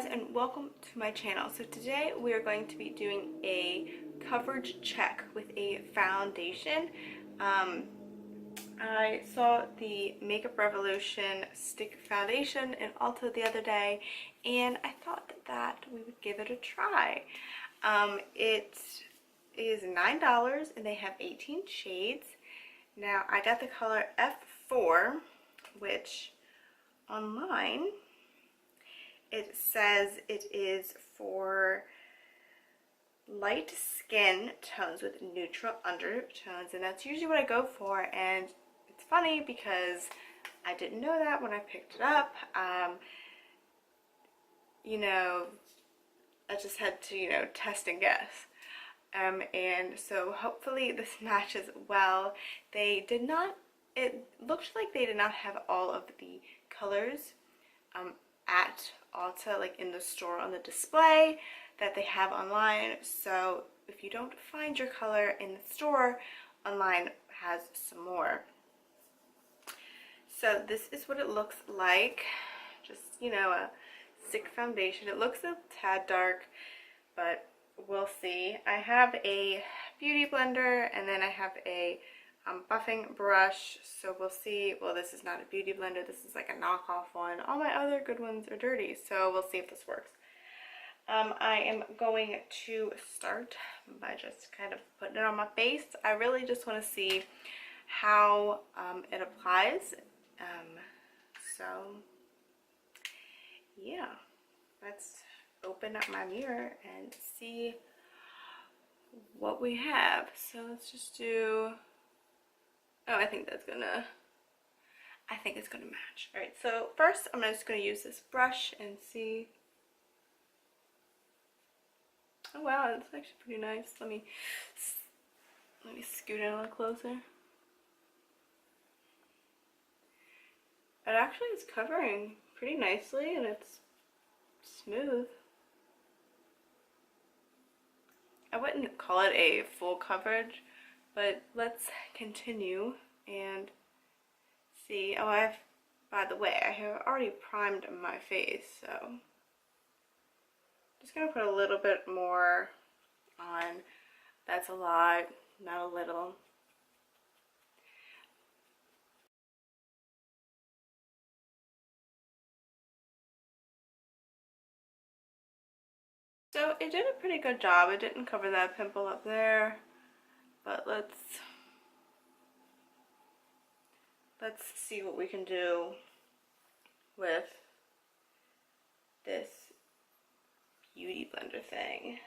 guys, and welcome to my channel. So today we are going to be doing a coverage check with a foundation. I saw the Makeup Revolution stick foundation in Ulta the other day, and I thought that we would give it a try. It is $9 and they have 18 shades. Now I got the color F4, which online it says it is for light skin tones with neutral undertones, and that's usually what I go for. And it's funny because I didn't know that when I picked it up. I just had to, test and guess. And so hopefully this matches well. They did not, it looked like they did not have all of the colors at Ulta, like in the store on the display that they have online. So if you don't find your color in the store, online has some more. So this is what it looks like. Just, a stick foundation. It looks a tad dark, but we'll see. I have a beauty blender, and then I have a buffing brush, so we'll see. Well, this is not a beauty blender, this is like a knockoff one. All my other good ones are dirty, so we'll see if this works. I am going to start by just kind of putting it on my face. I really just want to see how it applies. So yeah, let's open up my mirror and see what we have. So let's just do, oh, I think it's gonna match. All right, so first I'm just gonna use this brush and see. Oh wow, that's actually pretty nice. Let me scoot in a little closer. It actually is covering pretty nicely, and it's smooth. I wouldn't call it a full coverage, but let's continue and see. Oh, by the way, I have already primed my face, so I'm just gonna put a little bit more on. That's a lot, not a little. So it did a pretty good job. It didn't cover that pimple up there, but let's see what we can do with this beauty blender thing.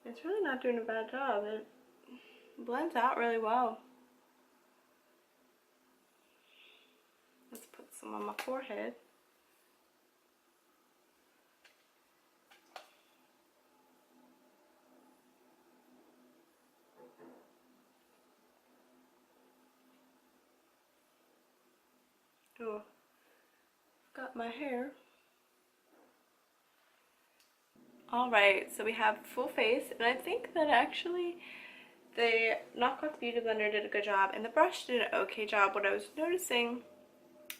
It's really not doing a bad job. It blends out really well. Let's put some on my forehead. Oh, got my hair. Alright, so we have full face, and I think that actually the knockoff beauty blender did a good job, and the brush did an okay job. What I was noticing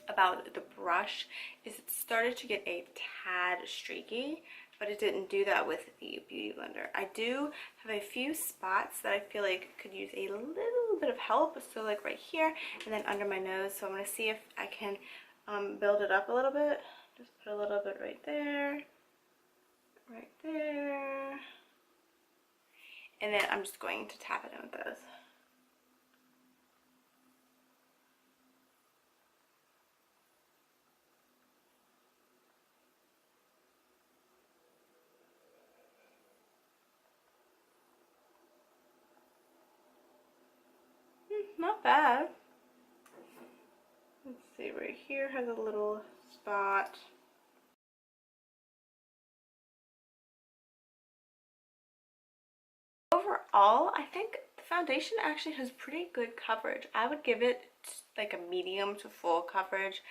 about the brush is it started to get a tad streaky, but it didn't do that with the beauty blender. I do have a few spots that I feel like could use a little bit of help, so like right here and then under my nose. So I'm going to see if I can build it up a little bit. Just put a little bit right there, and then I'm just going to tap it in with this. Not bad. Let's see, right here has a little spot. Overall, I think the foundation actually has pretty good coverage. I would give it like a medium to full coverage.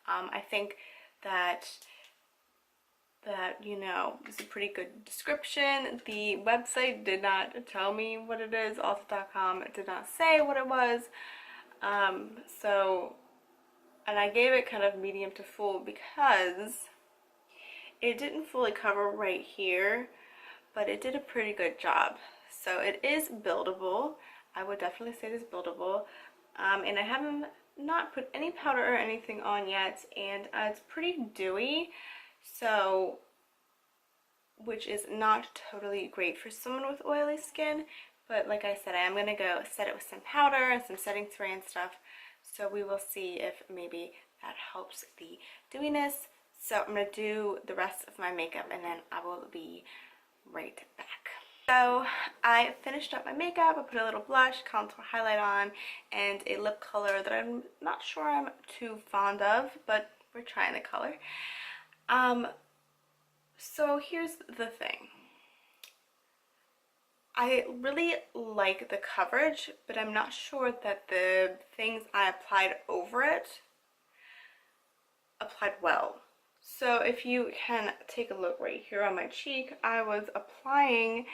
I think that that, you know, is a pretty good description. The website did not tell me what it is. Ulta.com did not say what it was. And I gave it kind of medium to full because it didn't fully cover right here, but it did a pretty good job. So it is buildable. I would definitely say it is buildable. And I haven't not put any powder or anything on yet, and it's pretty dewy, so which is not totally great for someone with oily skin. But like I said, I am gonna go set it with some powder and some setting spray and stuff. So we will see if maybe that helps the dewiness. So I'm gonna do the rest of my makeup and then I will be right back. So I finished up my makeup. I put a little blush, contour, highlight on, and a lip color that I'm not sure I'm too fond of, but we're trying the color. So here's the thing. I really like the coverage, but I'm not sure that the things I applied over it applied well. So if you can take a look right here on my cheek, I was applying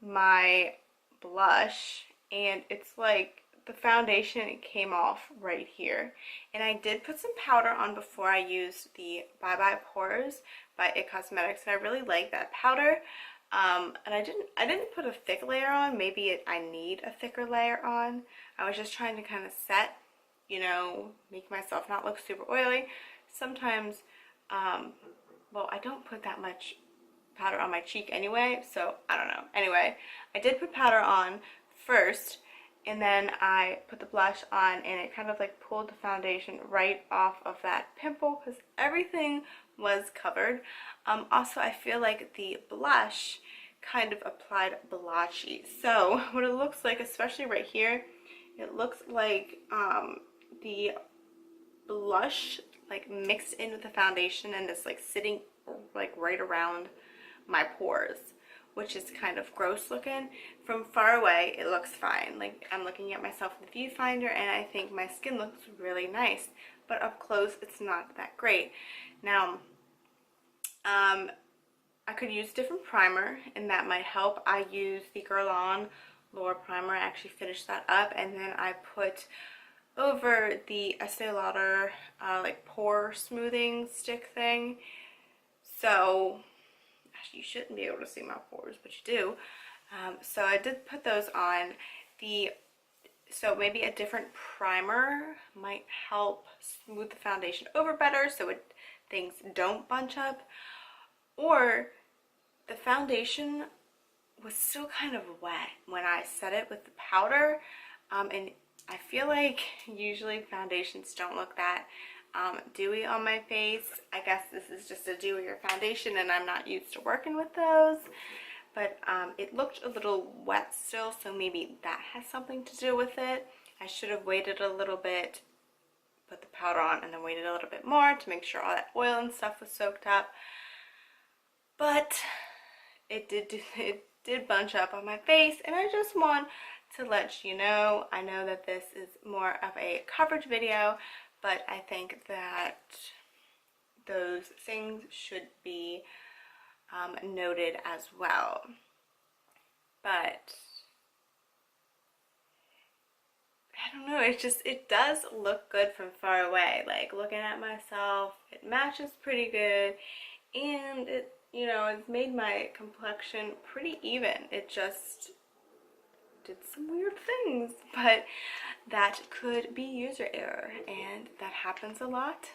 my blush and it's like the foundation came off right here. And I did put some powder on before I used the Bye Bye Pores by IT Cosmetics, and I really like that powder. And I didn't put a thick layer on. Maybe I need a thicker layer on. I was just trying to kind of set, you know, make myself not look super oily. Sometimes, well, I don't put that much powder on my cheek anyway, so I don't know. Anyway, I did put powder on first, and then I put the blush on, and it kind of like pulled the foundation right off of that pimple because everything was covered. Also, I feel like the blush kind of applied blotchy. So what it looks like, especially right here, it looks like the blush like mixed in with the foundation and it's like sitting like right around my pores, which is kind of gross looking. From far away it looks fine. Like I'm looking at myself in the viewfinder and I think my skin looks really nice, but up close it's not that great. Now I could use different primer and that might help. I used the Guerlain Laura primer. I actually finished that up, and then I put over the Estee Lauder like pore smoothing stick thing. So actually you shouldn't be able to see my pores, but you do. So I did put those on. So maybe a different primer might help smooth the foundation over better so things don't bunch up. Or the foundation was still kind of wet when I set it with the powder, and I feel like usually foundations don't look that dewy on my face. I guess this is just a dewier foundation and I'm not used to working with those, but it looked a little wet still, so maybe that has something to do with it. I should have waited a little bit, put the powder on, and then waited a little bit more to make sure all that oil and stuff was soaked up. But it did bunch up on my face, and I just want to let you know. I know that this is more of a coverage video, but I think that those things should be noted as well. But I don't know, it does look good from far away. Like looking at myself, it matches pretty good, and it, you know, it's made my complexion pretty even. It just did some weird things, but that could be user error, and that happens a lot.